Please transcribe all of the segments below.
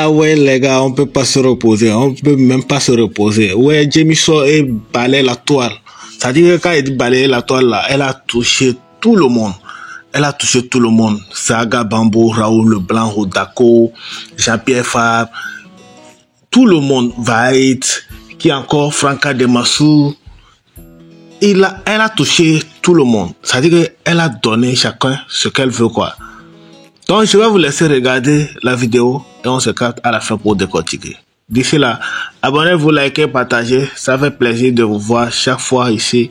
Là, ouais, les gars, on peut pas se reposer. On peut même pas se reposer. Ouais, Jemiso est balayé la toile. C'est-à-dire que quand elle dit balayer la toile là, elle a touché tout le monde. Elle a touché tout le monde. Saga Bambo, Raoul Leblanc, Rodako, Jean-Pierre Fabre. Tout le monde va être. Qui encore Franca Demassou. Elle a touché tout le monde. C'est-à-dire qu'elle a donné chacun ce qu'elle veut, quoi. Donc, je vais vous laisser regarder la vidéo et on se capte à la fin pour décortiquer. D'ici là, abonnez-vous, likez, partagez. Ça fait plaisir de vous voir chaque fois ici.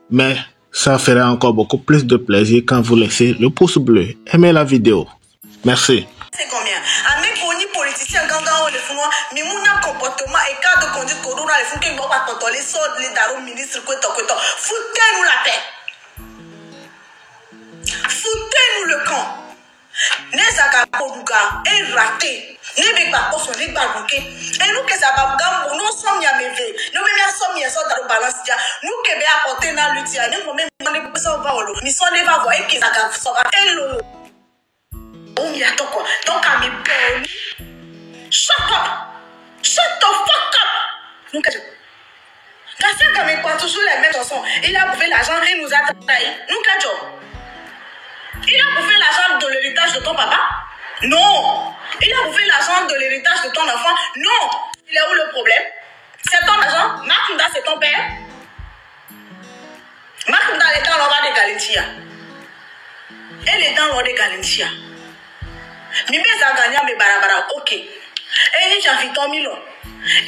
Mais ça ferait encore beaucoup plus de plaisir quand vous laissez le pouce bleu. Aimez la vidéo. Merci. C'est combien? Avec les politiciens, quand on les fait, mais mon comportement et cas de conduite corona, les fous qui vont pas contrôler, sortent les darons ministres, foutez-nous la paix. Foutez-nous le camp. Nesaka Koduga est raté. Ne pas son lit barouqué. Et nous que ça va gambo, nous sommes yamévé. Nous même sommes yamé dans le balance. Nous qui vais apporter dans l'outil. Nous même on est ça va au mais son ne va voir que ça va sera hello. On y attend quoi. Donc à mes peurs. Shut up. Shut the fuck up. Nous que Gassia comme quoi toujours les mêmes chansons. Il a bouffé l'argent et nous a trahi. Nous que il a bouffé l'argent de l'héritage de ton papa? Non. Il a bouffé l'argent de l'héritage de ton enfant? Non. Il est où le problème? C'est ton argent? Makunda, c'est ton père? Makunda est dans l'ordre de Galentia. Elle est dans l'ordre de Galentia. Mimé Zaganya me barabara, ok. Et ni Janviton Milon.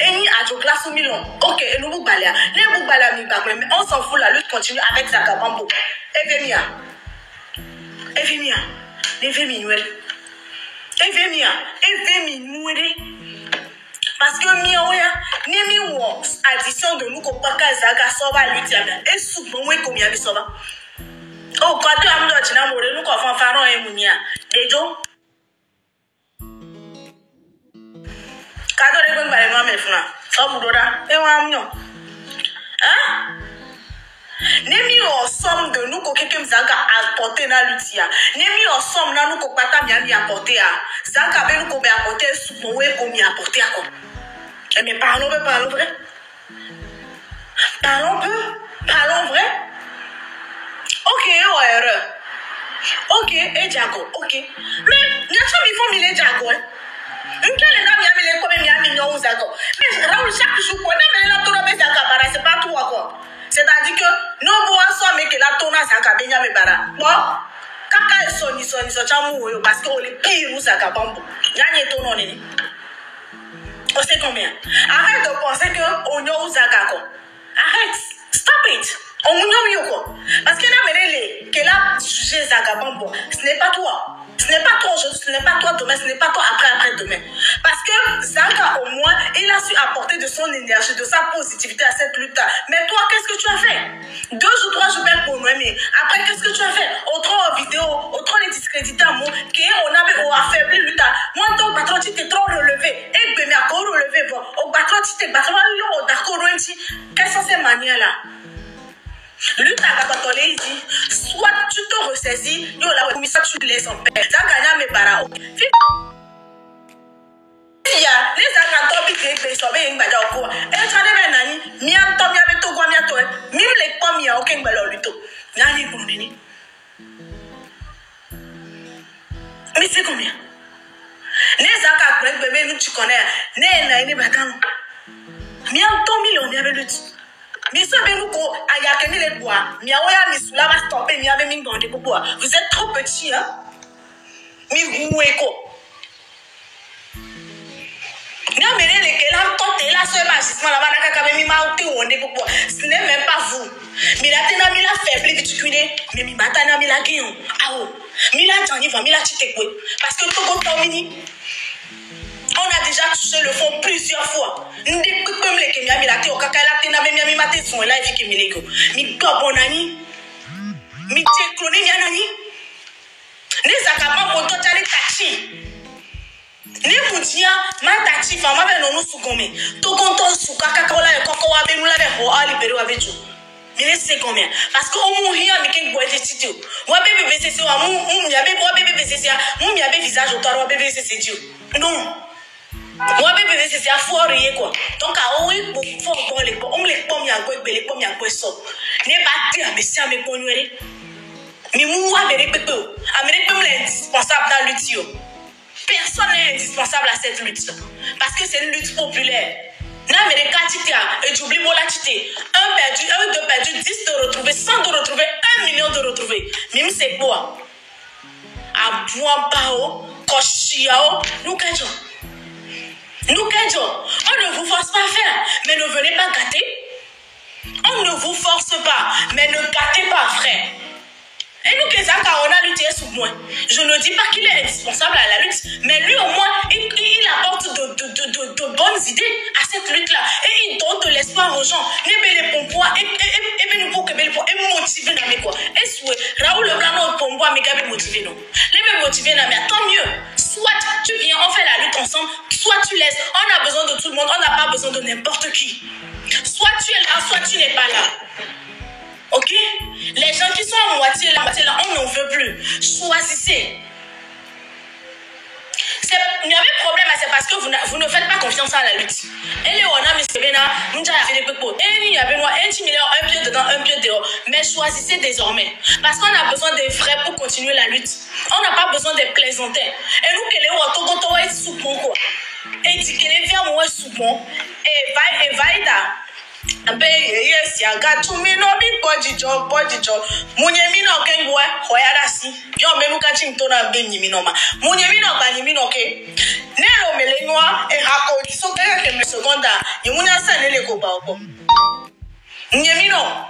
Et ni Adjoklas Milon. Ok, et nous vous balayons. Les vous balayons, mais on s'en fout, la lutte continue avec Zagabambo. Et Vemia. Evemia, Eveminuel. Evemia, Eveminuel. Parce que Mioya, Nemi wo addition de nous qu'on pas Zaga Sova Lutiana. Et souvent, oui, comme il y a Sova. Oh, quand tu as mis le China Moré, nous qu'on fait un faron et Mounia. Dejo. Quand on est bon, bah, les femmes, oh, Boudoda, et on a hein? Nemi ensemble de nous quelqu'un Zaga apporter dans l'outil. Nemi ensemble dans nous pata mi apporter à Zaga ben nous apporter sous ouais comme apporter à quoi. Mais parlons vrai. Parlons vrai. OK, erreur. OK, et Jago. OK. Mais n'y a jamais faut mille Jago. Une quelle dame y a mis comme y a mis non Zago. Mais Raoul chaque jour qu'on a mais la tour de Zaga para c'est pas tout quoi. C'est-à-dire que nous voyons mais que la tona Zakabenya me bara. Bon, kaka soni chamu parce que les pires nous Zakabambo. Y'a ton nom ni. On sait combien. Arrête de penser que on y Zagako. Arrête. Stop it. On y quoi. Parce que là que là jugé Zagabambo, ce n'est pas toi. Ce n'est pas toi aujourd'hui, ce n'est pas toi demain, ce n'est pas toi après-demain. Parce que Zaga, au moins, il a su apporter de son énergie, de sa positivité à cette lutte. Mais toi, qu'est-ce que tu as fait? 2 ou 3 jours pour nous, mais après, qu'est-ce que tu as fait? Autant en vidéo, autant les discréditer à moi, qu'on avait affaibli lutte. Moi, ton patron, tu t'es trop relevé. Et bien, mais à quoi relevé? Bon, au patron, tu t'es battu, d'accord, quelles sont ces manières-là? Lutte à Gabatolé, il dit, soit tu te ressaisis, yo la commission tu laisses en paix. Ça gagne mes parents. Il y a les agents qui sont bien en bas au cours. Et tu as des nani, mian tom ya beto gwa miato, mim les pommes ya aucun ballon luto. Nani pour nous. Mais c'est combien? Les agents bébé nous tu connais, né na ni bakan. Mian tom million ya belut. Mais ça, les bois. Vous êtes trop petit, hein? Ce n'est même pas vous. Mais la tena mi la faible mais mi batana mi la guillon. Ah oh. Mi la tani va mi la tite parce que tout mini. On a déjà touché le fond plusieurs fois. Nous découvre comme les Kenya milate au kaka la tena mi mate son live qui milego. Mi gabonani. Mi clone mi anani. Ne zakama poto tale tachi. Ne mutia ma tachi fama be no sugome. To konton suka kaka la koko wa be mula be ho ali bere wa beju. Mais c'est combien? Parce qu'on mourit avec un bois de studio. Wa bébé c'est ça, mon bébé c'est ça, mon bébé visage au toi bébé c'est Dieu. Non. Moi, bébé, c'est à foirer, quoi. Donc, à oui, pour faire les pommes, on les pommes, il y a quoi, les pommes, il y a quoi, ça. N'est pas dire, mais c'est à mes pommes, mais moi, Amérique peut est indispensable dans la lutte. Personne n'est indispensable à cette lutte. Parce que c'est une lutte populaire. N'Amérique, et j'oublie moi la tité. Un perdu, un deux perdu, 10 de retrouver, 100 de retrouver, 1 million de retrouver. Même c'est quoi? À Bois-Bao, Kochiao, nous qu'est-ce? Nous qu'est-ce? On ne vous force pas à faire, mais ne venez pas gâter. On ne vous force pas, mais ne gâtez pas, frère. Et nous, on a lutté sous moi. Je ne dis pas qu'il est indispensable à la lutte, mais lui, au moins, il apporte de bonnes idées à cette lutte-là. Et il donne de l'espoir aux gens. Et nous pour motiver, quoi. Et souhait, Raoul Leblanc, pour moi, mais motiver, non. Les motiver, mais tant mieux. Soit tu viens, on fait la lutte ensemble, soit tu laisses. On a besoin de tout le monde, on n'a pas besoin de n'importe qui. Soit tu es là, soit tu n'es pas là. Ok? Les gens qui sont à moitié là, on n'en veut plus. Choisissez. Il y avait un problème, c'est parce que vous ne faites pas confiance à la lutte. Et les on a mis ce bénin, nous avons fait des pépos. Et il y avait un petit million, un pied dedans, un pied dehors. Mais choisissez désormais. Parce qu'on a besoin des vrais pour continuer la lutte. On n'a pas besoin des plaisantins. Et nous, que les Ouattogoto, ouais, soupon quoi. Et dit que les verres, moi, soupon. Et vaïda. Yes, ya got to me no big body job. Munyemi no ken boy, hoyada si. Yo menu catching to na ben yimi no ma. Munyemi no ba yimi no ke. Nero melenwa e hako so ke me seconda. Yimunya sa ne le ko ba ko. Munyemi no.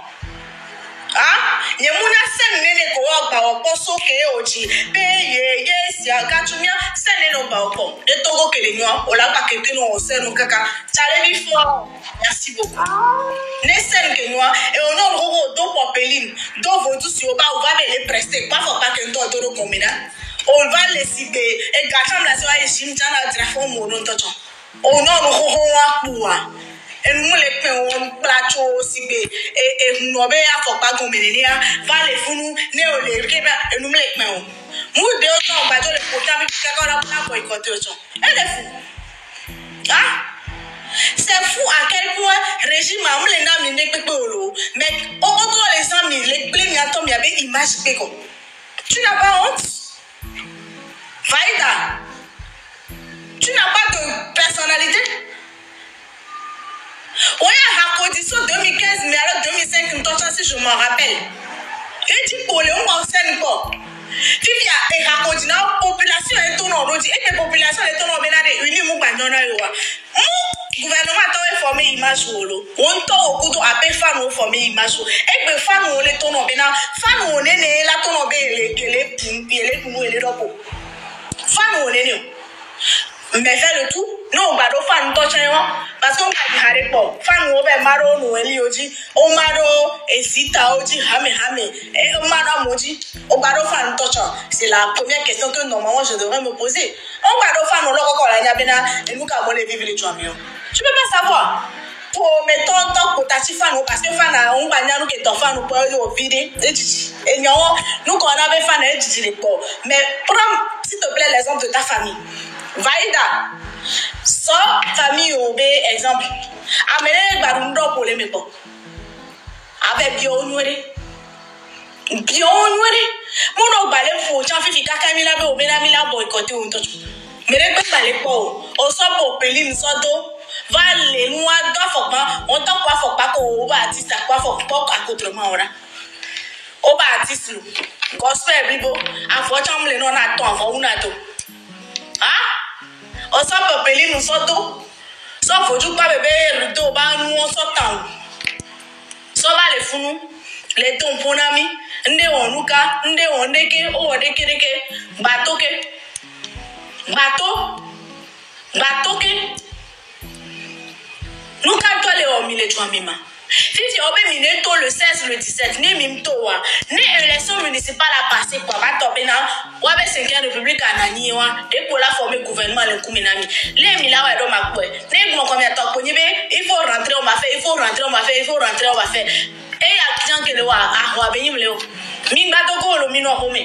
Ah, Yemunya sen ne ko ba ko so ke oji. Yes, ya got to me sen ne ba ko. De togo ke le nwa, o la pa ke no sen no kaka. Challenge fort. Merci beaucoup. Nesen que nous et on a le do popeline, do vodu si on va les prester, pas faut pas que nous do combina. On va les citer et gâcham la soirée et chimchana trafon monon tochon. On a le roa et nous les peons plateau cibe et nous be a faut pas combiner va les funu néo les keba et nous les peons. Nous de autant ba do le portable que quand la pour boycotter autant. Elle est fou. Ah? C'est fou à quel point régime a les names n'est pas mais autant les amis les plaignants il y avait image péco. Tu n'as pas honte? Vaïda, tu n'as pas de personnalité? Oui, à condition 2015 mais alors 2005 si je m'en rappelle. Et dit pour les on scène quoi? Fifia et raconte la population est tout non dit et que population est tout non benade uni mu gbanona yo wa. Gouvernement to formé image wolo. On to okudo ape fan o formé image. E gbe fan o le to no bena fan o nene la to no be ele pum ele dopo. Fan o nene. Mais fait le tout, non ba do fan to chen won parce qu'on va di hare po. Fan o be maro no eli oji, o maro e sita oji hame et o maro moji. O ba do fan to chen. C'est la première question que normalement je devrais me poser. On va do fan o lo ko la nya bena et nous ka mo le vivre les joamio. Tu peux pas savoir. Pour mettre ton potati fan parce que fan a on va nya nous que ton fan pour au vide et nous qu'on avait fan et dit les po. Mais prends s'il te plaît l'exemple de ta famille. Vaïda, so famille obé exemple. Amenez barundo pour les mépo. Avec bio noué. Mon balé fou, tu as fait kaka mila be obé na mila boycotter on to. Mais les balé po, on so pour peline so do. Va les noix doit faut pas, on t'en quoi faut pas qu'on va artiste à quoi faut pas à contrement ora. On va artiste lu. Gospel bibo, a faut chambre les non à toi, on a tout. Ah? On s'en peut peler nous sortons. Sauf faut tout pas bébé, le dos bas nous on sort tant. So va les fous les tons pour ami, ndé on nuka, ndé on deke, o deke, bateau ke. Nous quand toi les hommes les toi mima. Si tu as miné tôt le 16 le 17 ni mim toa ni élection municipale à passer quoi va tomber na wa be 5e république anani wa et pour la former gouvernement le kuminami les mila wa do makwe ni mo combien temps ko nibe il faut rentrer on va faire et à gens que le wa a wa be yimle o mi ba to ko lo mi no ko me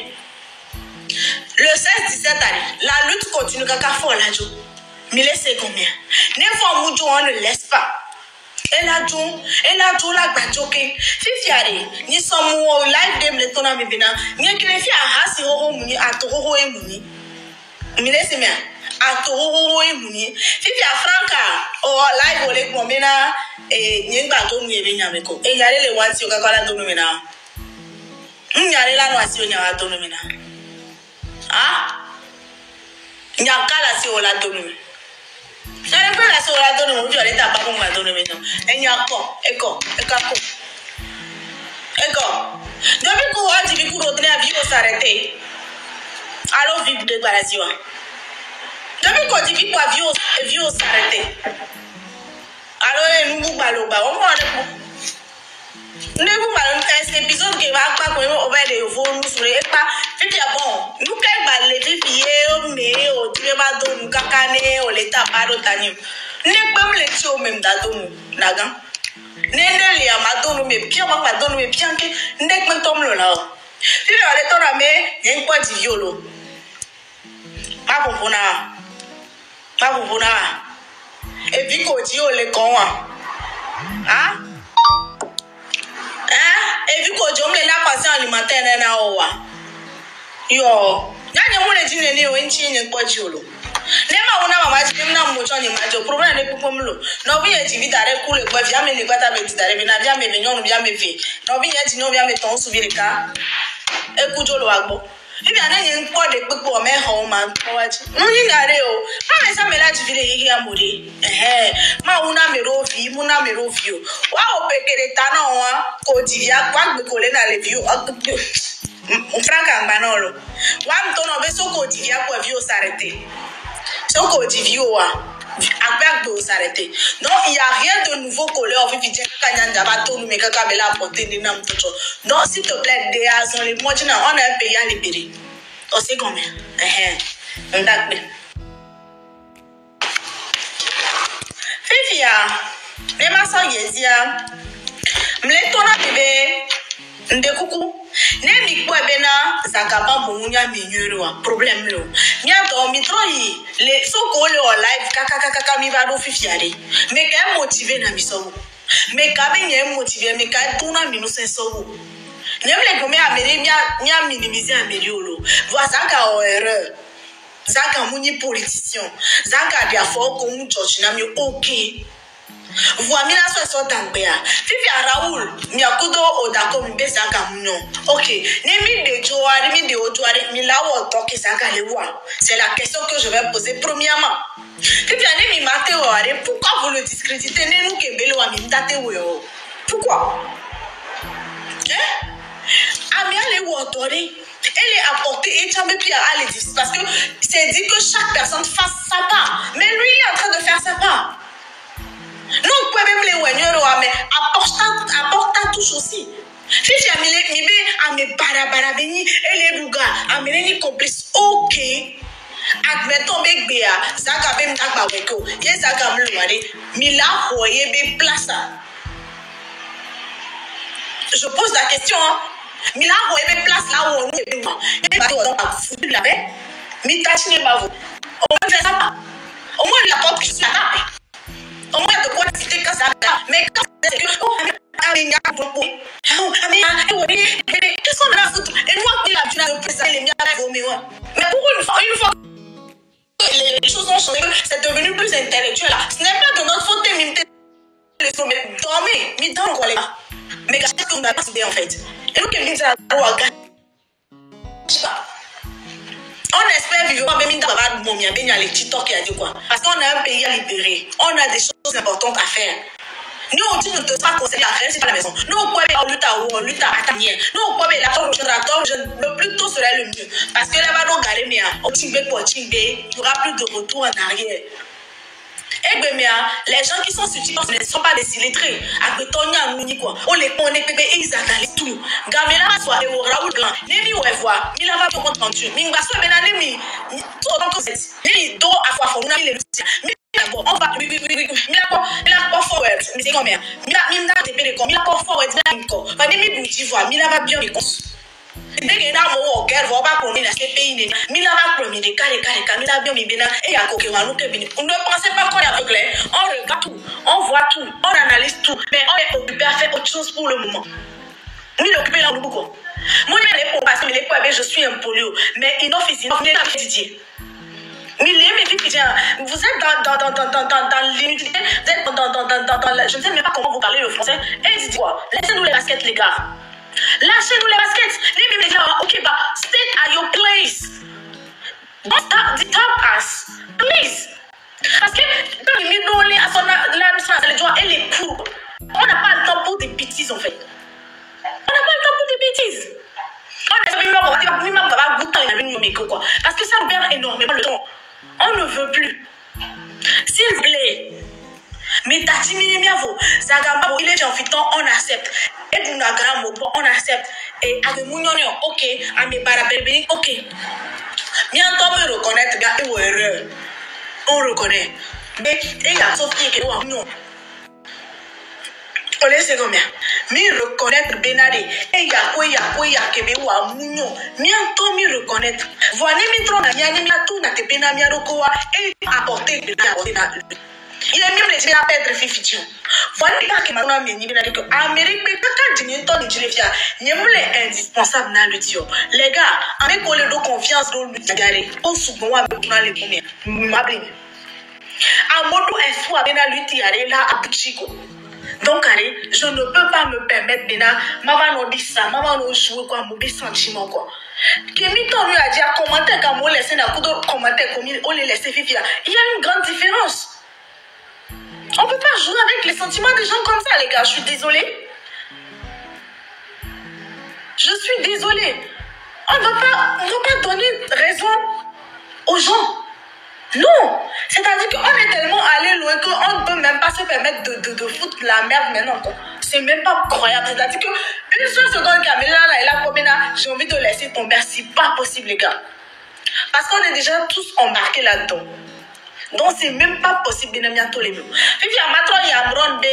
le 16 17 année la lutte continue kaka fo la jo Mais laissez combien? Ne fois Moudjo, on ne laisse pas. Elle a tout la bajoke. Fifiare, ni somo live dem le tona mi bina. Ni kele fi a hasi ho muni atoro e muni. Mi laisse bien. Atoro e muni. Fifi a franca o live ole ko mena ni gba to mu e be nyame ko. E yare le wanti o ka kala to no mena. Nyare la no asi o nyawa to no mena. Ah? Nyakala si o la to no mena. J'avais pas la sola donne mon Dieu, elle est à pas pour ma donne maintenant. Et n'y a quoi? Eko. Depuis qu'on a dit que l'autre a vu s'arrêter. Alors vive de Barazio. Depuis qu'on dit que a vu s'arrêter. Alors nous ballons bas. On va ne vous ballons cet épisode qui va pas comme on va les vous nous sur les pas. Puis bon, nous quel balle les filles mais au tu vas donner kakane au l'état pas d'otani. Ne pas me laisser au même dadon nagan. Ne les amadon mais bien pas donner mais bien que ne pas tomber là. Puis on est en amé, il y a une pointe de violo. Pas pour et puis qu'on dit au les cons. Hein? Et vu qu'on dit on la passer alimentaire na owa. Yo, nyanya mule jine ni o nchi nye kwa jiolo. Nema una mama jine na mmocho ni majo problem ne pupomlo. No bi e TV dare kule kwa vya me ne kwata be dare bi na vya me benyon vya me vi. No bi e jino vya me ton subirika. E kujolo agbo. Ibi ananye npo de pepo me ho man kwaji. Nyi ngare o. Ma me sa me la jivile yi amore. Ma una me rofi, muna me rofi o. Wa o pekere tana wa ko divia kwa gbe ko le na le view. Franca Manolo. Wam tono be soko divia kwa view s'arrêter. Soko divio wa. Avec de s'arrêter. Donc il y a rien de nouveau collé au vif de Kanyanda bateau nous meka kabela porter des nam tout. Donc s'il te plaît des azon les mois on a un pays à libérer. On sait combien. On d'accord. Fifia. Les maçons yezia. Mletona bébé. Ndekuku. Ne mi kwa bena zakaba munya minyoro problème lo miato mitroi le soko le live kaka mi va do fifiare me ka motiver na miso me ka be nye motiver me ka tuna minu senso nyemle gome amere nya minimiser ameriolo vois zaka o erreur zaka munyi politicien zaka dia fo ko mu church na mi okay. Vois mina so tangbea fifi Raoul mi akudo odako mi be saka munyo OK ni mi de joa ni mi de ojoare mi lawo toki saka lewa c'est la question que je vais poser premièrement fifi ani mi mate o are pourquoi vous le discréditez ne nous kebele wa mi tate wo pourquoi ami ale wo tori elle est apportée et jamais plus à aller parce que c'est dit que chaque personne fasse sa part mais lui il est en train de faire sa part. Non, quoi même les wenyoro mais apporta touche aussi. Fifi a mi be a me barabara beni et les buga a me ni complice OK. Admettons be gbea zaka be mtakba weko. Ye zaka mluare mi la hoye be place. Je pose la question mi la hoye be place là où on est bien. Et ba to dans foutu la paix. Mi tachine ba vous. On va faire ça pas. Au moins la porte qui se tape. Au moins de quoi citer quand ça mais quand c'est que qu'est-ce qu'on a foutu et moi qui la tuna de présenter les miens mais pour une fois que les choses ont changé c'est devenu plus intellectuel ce n'est pas de notre faute de m'imiter les sommes mais dormez mi dans quoi les gars mais qu'est-ce qu'on a pas idée en fait et nous qui me disons on espère vivre même dans la momia ben les TikTok qui a dit quoi parce qu'on a un pays à libérer on a des choses importantes à faire nous on dit ne te pas conseiller à rester à la maison nous on peut aller lutte à attendre nous on peut aller le plus tôt serait le mieux parce que là-bas donc garder mais on timbe pour timbe il y aura plus de retour en arrière. Eh bien, les gens qui sont sur TikTok ne sont pas des illettrés. On les connaît, ils analysent tout. Gamela soit au Raoul Blanc. Nemi ou voix, il a pas compte rendu. Minga soit benanemi. Tout dans tout c'est. Nemi do à fois on a les mais d'abord on va il a pas forward. Mais c'est combien? Il a de payer comme il a pas forward là encore. Pas nemi bouti voix, il a pas bien les cons. Dès que na mo guerre va pas pour ces pays né mi la va pour mi de carré mi la bien mi bena et ya koke wa ke bini. On ne pensait pas qu'on est aveugle, on regarde tout, on voit tout, on analyse tout, mais on est occupé à faire autre chose pour le moment. Nous l'occupé là beaucoup. Moi je pour parce que les poids je suis un polio, mais inofficiellement vous n'êtes pas Didier. Vous êtes dans l'inutilité, vous êtes dans je ne sais même pas comment vous parlez le français. Et dites quoi? Laissez-nous les baskets, les gars. Lâchez-nous les baskets. Les gens, ok, bah, stay at your place. Don't disturb us, please. Parce que dans les millions, les joies et les coups, on n'a pas le temps pour des bêtises en fait. On n'a pas le temps pour des bêtises. Parce que ça perd énormément le temps. On ne veut plus. S'il vous plaît. Mais Tati Minemiavo, Zagamba, il est en fitant, on accepte. Et Dunagram, on accepte. Et avec Mounionio, ok. Avec Barabébé, ok. Bientôt, on me reconnaître, gars, ou erreur. On reconnaît. Mais, il y a sauf qui est non. On laisse combien? Mais reconnaître Benade. Et il y a Kébé ou à Mounion. Bientôt, me reconnaître. Voilà, mais trop, il y a tout, n'a te péna, et apporter de la il est même les à perdre fifition. Voilà que maintenant mais ni bien que Amérique mais quand tu ton Nigeria, n'y est indispensable dans le tio. Les gars, avec les deux confiance dans le garé. On souvent avec les premiers. M'abri. À modo espoir bien à lutter là à Buchico. Donc je ne peux pas me permettre bena maman no dit ça, maman no jouer quoi mauvais sentiment quoi. Kémy ton lui a dit à commenter quand on laisse na coup de commenter comme on les laisse fifi là. Il y a une grande différence. On peut pas jouer avec les sentiments des gens comme ça, les gars. Je suis désolée. Je suis désolée. On ne va pas donner raison aux gens. Non. C'est-à-dire qu'on est tellement allé loin qu'on ne peut même pas se permettre de foutre la merde maintenant. C'est même pas croyable. C'est-à-dire qu'une seule seconde, Camilla, j'ai envie de laisser tomber. C'est pas possible, les gars. Parce qu'on est déjà tous embarqués là-dedans. Donc, c'est même pas possible de bientôt les mêmes. Fifi, à ma il y a Amron B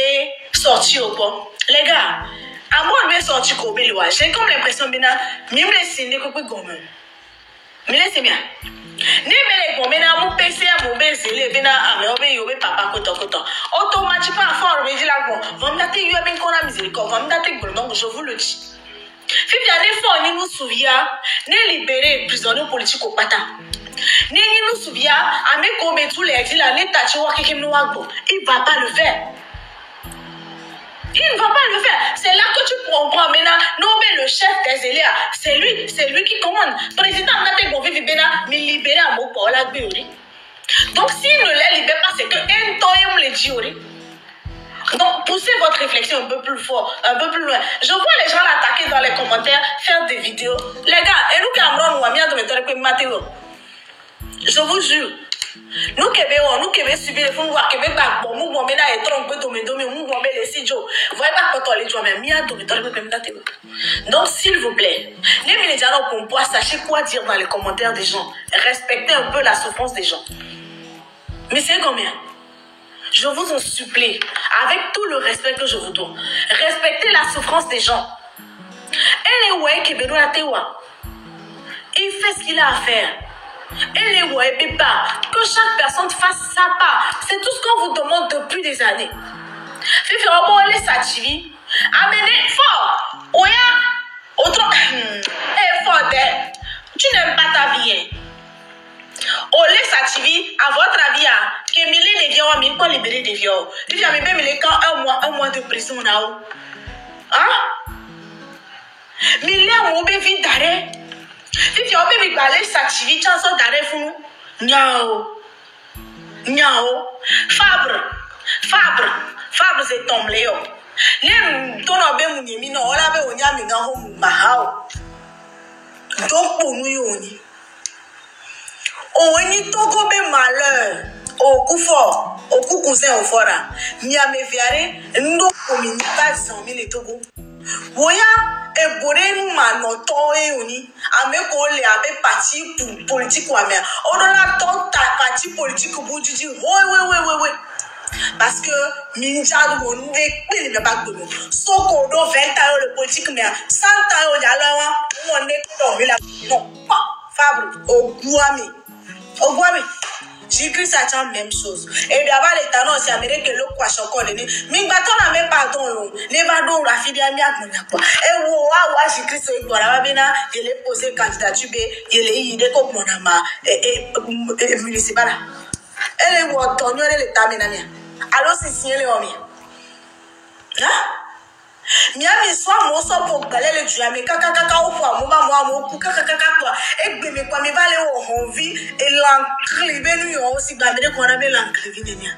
sorti au quoi. Les gars, Amron B sorti au B, j'ai comme l'impression que même les signes que vous gomme. Mais laissez bien. Ni les gomme, mon PC à mon baiser, les bena à me papa koto. Automatiquement, à fort, mais je la vois. Vous me date, il y a bien qu'on a miséricorde. Vous me date, donc je vous le dis. Fifi, à des fois, nous souviens, ni libérer prisonniers politiques au patin. Ni nous souvient, à mes commis tous les exiles, à l'état de Chihuahua, il ne va pas le faire. Il ne va pas le faire. C'est là que tu comprends maintenant. Non, mais le chef des élèves, c'est lui qui commande. Président, on a dit mais libérer à mon pour la béorie. Donc, s'il ne les libère pas, c'est que un temps, il me le dit. Donc, poussez votre réflexion un peu plus fort, un peu plus loin. Je vois les gens l'attaquer dans les commentaires, faire des vidéos. Les gars, et nous, Cameroun, on va bien de mettre Mathéo. Je vous jure. Nous qui avons subi les fonds, nous avons nous avons et trompé nous avons les studios. Voyez pas quand on les doit même donc, s'il vous plaît, les médias pour pouvoir sachez quoi dire dans les commentaires des gens. Respectez un peu la souffrance des gens. Mais c'est combien? Je vous en supplie, avec tout le respect que je vous dois, respectez la souffrance des gens. Et les ouais qui veulent la tewa, il fait ce qu'il a à faire. Et les ouais, pas que chaque personne fasse sa part. C'est tout ce qu'on vous demande depuis des années. Fifi, on va aller s'activer. Amenez fort. Oya, autre. Eh, fort, tu n'aimes pas ta vie. On laisse s'activer à votre avis. Que les vieux, on pas libérer des vieux. Fifi, on même les camps un mois de prison là-haut. Hein? Mais là, on va vite d'arrêt. Fifi, on peut me parler s'activer, chanson d'arrêt fou. Niao. Fabre, c'est ton léo. Les ton abe mounimi, non, on avait on y a mis dans le mahao. Donc, pour nous, on y togo be malheur. Au coup fort, au coup cousin au fora. Mia me viare, nous communiquons 100 000 et togo. Voya e bore manoto e oni ameko le abe parti politique ou amé. On a tant ta parti politique au bout du dit. Oui. parce que minja do mon ne ne pas de soko do 20 ans de politique mais 100 ans il y a là on est tombé là non Fabre au Guami j'écris ça même chose et d'abord les talents c'est américain le quoi choko de mi baton na me pardon ne va do la fille ami akmonya quoi et wa j'écris ça quoi là bena il est posé candidature be il est idée comme mon ama et municipal elle est où tonyo le tamina mia alors c'est signé le homme hein Miami soit mon so pour galer le diamé kaka au fois moi kaka quoi et bébé quoi me va aller au envie et l'enclivé nous aussi gamere qu'on avait l'enclivé nia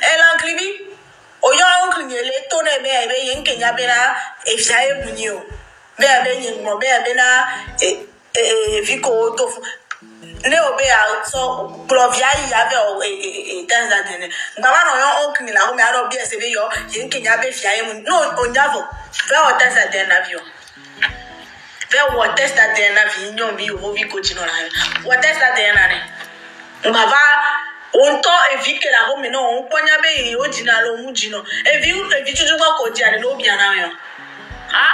et l'enclivé o yo enclivé le tonne be yen kenya bena e fiae bunio be yen mo be na e viko to ne obe a so provia ya be e tanza dene ngaba no yo okni la ho me aro bi ese be yo yen kenya be fiae mu no onyavo be o tanza dene avion be o testa dene avion nyo bi o viko jino la o testa dene ne ngaba onto evike la ho me no on ponya be o jina lo mu jino evi tutu kwa ko jare no bia na yo ha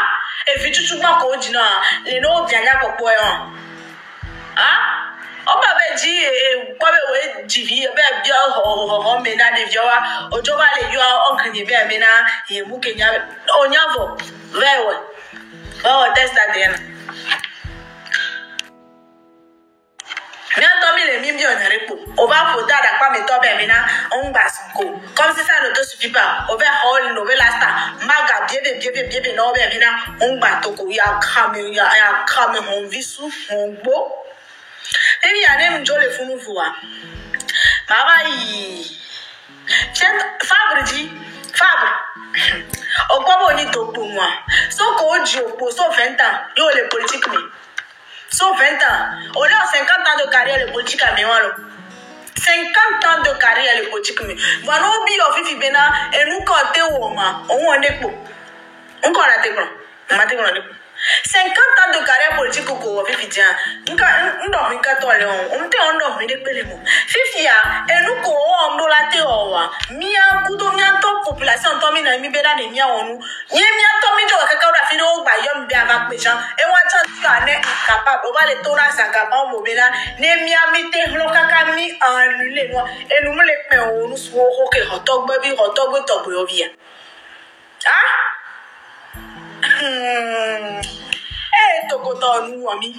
evi tutu kwa ko jina le no bia nya popo yo ha o ba be ji kwa be we jivi be bia ho me na de bia ojo ba le yo onkan ye be me na ye mu kenya onyavo vewe o testa dena bien dormi les mimi bien on repos on va pour dada pas me tomber maintenant on va sonko comme si ça ne te suffit pas on va hall no la star maga bien no be maintenant on va toko ya kame on visu on bo et bien nem jole funu fuwa baba yi Fabre o kwabo ni topo moi so ko oji opo so 20 ans yo le politique mais so 20 ans on a 50 ans de carrière le politique à mémoire 50 ans de carrière le politique mais voilà obi ofifi bena et nous compter woma on est po on ko la tekro ma tekro ne 50 ans de carrière politique ko ofifi dia nka to le on te on do mi de pele mo fifi a et nous ko on do la te owa mia kudo mia to population to mi na mi beda ne mia onu ye mia to mi jo kaka ora fi no gba yo mi bi ava pe chan e wa chan ka ne capable o va le tora sa capable mo beda ne mia mi te lo kaka mi annulé moi et nous me le pe onu so ko ke hotogbe bi hotogbe to bo yo via ah tokoto nous ami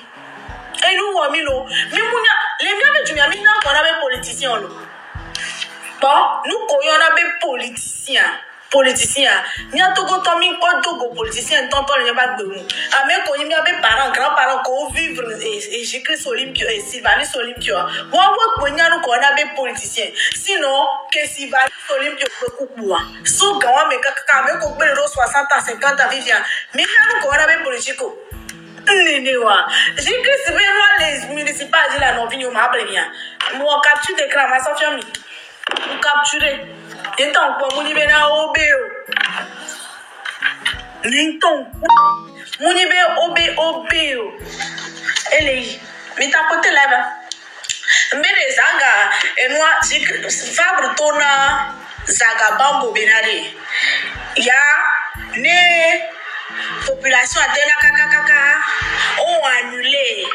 et nous ami lo mi munya les bien du mi na ko na be politicien lo bon nous ko yo na be politicien ni tokoto mi ko dogo politicien tonton le ba gbe mu ame ko mi be parents grands-parents ko vivre et j'écris Olympio et Sylvanus Olympio wa ko nya no ko na be politicien sinon que Sylvanus Olympio ko kuwa so gawa me kaka me ko gbe ro 60 ans 50 ans vivant mi na ko na be politico Ninewa. J'ai que c'est bien les municipales de la Novigno m'a appelé. Moi capture d'écran ma Sophia mi. Vous capturez. Inton pour mon ibena obéo. L'inton. Mon ibé obéo. Elle mais ta côté là-bas. Mais les zaga et moi j'ai Fabre tona zaga bambo benari. Ya ne population a tena kaka ont annulé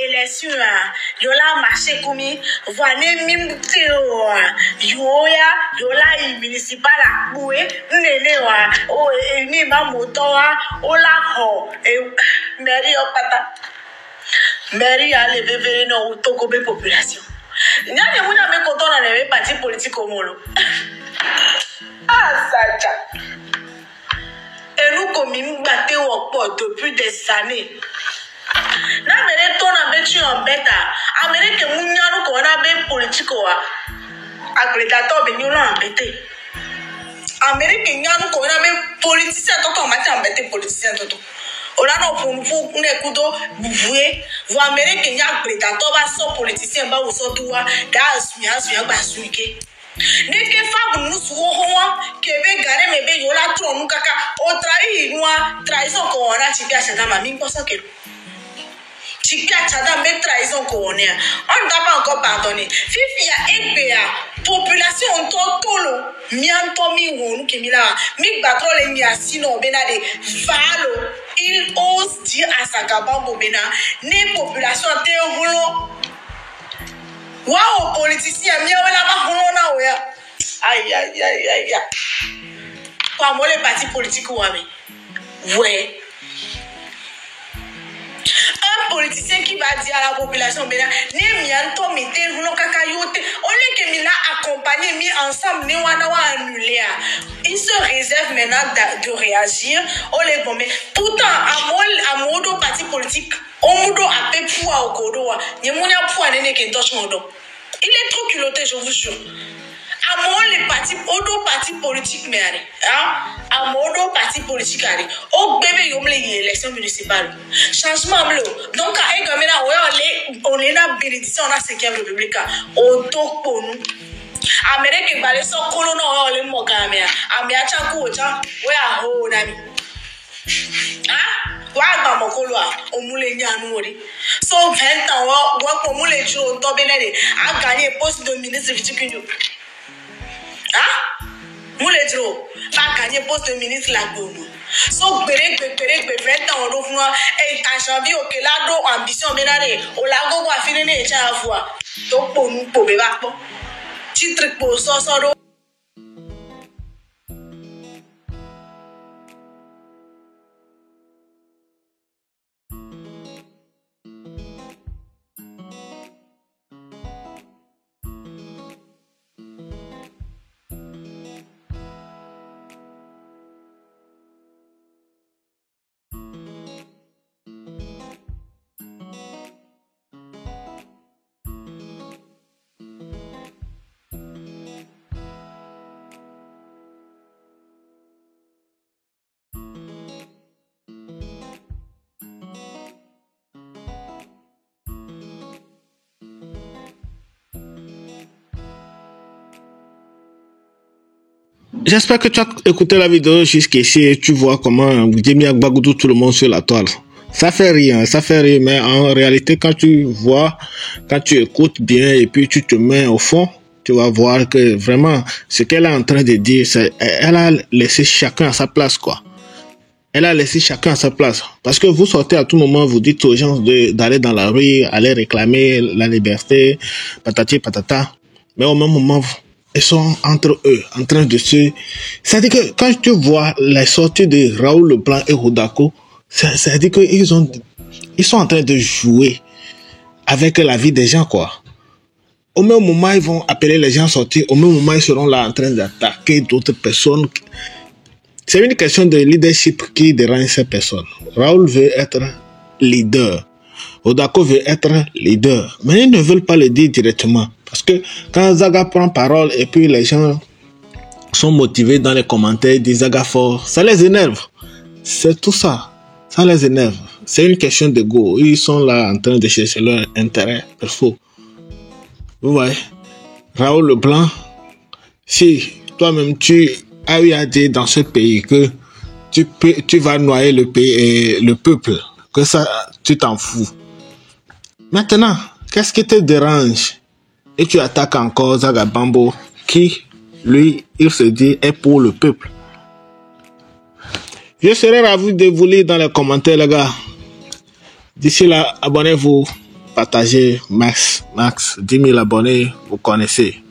élection yola marché komi voine mimteo yola municipal a boué nene wa o ni ma moto wa o la ho mairie opata mairie a levé vers no Togo be population nyane munya me kontona le parti politique omolo ah ça et nous comme nous battons au port depuis des années. Na mere to na betu en beta. Amérique munya no ko na be politico wa. Agregateur be nyolo en bete. Amérique nya no ko na be politicien toto mati en bete politicien toto. Ola no pour ne kudo voué. Vous Amérique nya agregateur ba so politicien ba wo so tuwa da asuya ba suike. Neke Fabre nous souvent Québec garé mais ben yola trop nous kaka au trahi moi trahison qu'on a chipia chada ma ming posa que chipia chada mais trahison qu'on a on t'a pas encore pardonné fifi a EBA population on tout mianto mi wonu kemila mi batro le miasino benade valo il ose dire à Zagabambo bena ne population te holo wow politicien mi wala ba holo na oya aïe pas moi les partis politiques ou ami ouais. Un politicien qui va dire à la population, il se réserve maintenant de réagir. Pourtant, à mon parti politique, il est trop culotté, je vous jure. À mon les partis, parti politique, mais à mon parti politique, au bébé yom les élections municipales. Changement donc on est là bénédiction dans la 5e République. Au top pour nous. Amérique balé so kolono on les mokamea. Amia chaku ocha we a ho nami. Wa gba mokolo a omule nyanu ori. So 20 ans wa ko mule jo to benede a gagné poste de ministre viticulture. Mouledro, pas gagné poste de ministre la boum. So bere 20 ans on ouvre et à janvier au kelado ambition benare au lago wa finir et cha fois. Donc pour nous pour beba po. Titre pour so do. J'espère que tu as écouté la vidéo jusqu'ici et tu vois comment Djemi Agbagoudou tout le monde sur la toile. Ça fait rien, mais en réalité quand tu vois, quand tu écoutes bien et puis tu te mets au fond, tu vas voir que vraiment ce qu'elle est en train de dire, c'est elle a laissé chacun à sa place quoi. Elle a laissé chacun à sa place. Parce que vous sortez à tout moment, vous dites aux gens d'aller dans la rue, aller réclamer la liberté, patati patata. Mais au même moment, ils sont entre eux, en train de se... C'est-à-dire que quand tu vois les sorties de Raoul Leblanc et Rodako, c'est-à-dire qu'ils sont en train de jouer avec la vie des gens, quoi. Au même moment, ils vont appeler les gens à sortir. Au même moment, ils seront là en train d'attaquer d'autres personnes. C'est une question de leadership qui dérange ces personnes. Raoul veut être leader. Odako veut être leader. Mais ils ne veulent pas le dire directement. Parce que quand Zaga prend parole et puis les gens sont motivés dans les commentaires, disent Zaga fort, ça les énerve. C'est tout ça. Ça les énerve. C'est une question d'ego. Ils sont là en train de chercher leur intérêt perso. Vous voyez, Raoul Leblanc, si toi-même tu as eu à dire dans ce pays que tu vas noyer le pays et le peuple, que ça, tu t'en fous. Maintenant, qu'est-ce qui te dérange? Et tu attaques encore Zagabambo qui, lui, il se dit est pour le peuple. Je serai ravi de vous lire dans les commentaires, les gars. D'ici là, abonnez-vous, partagez, max, 10 000 abonnés, vous connaissez.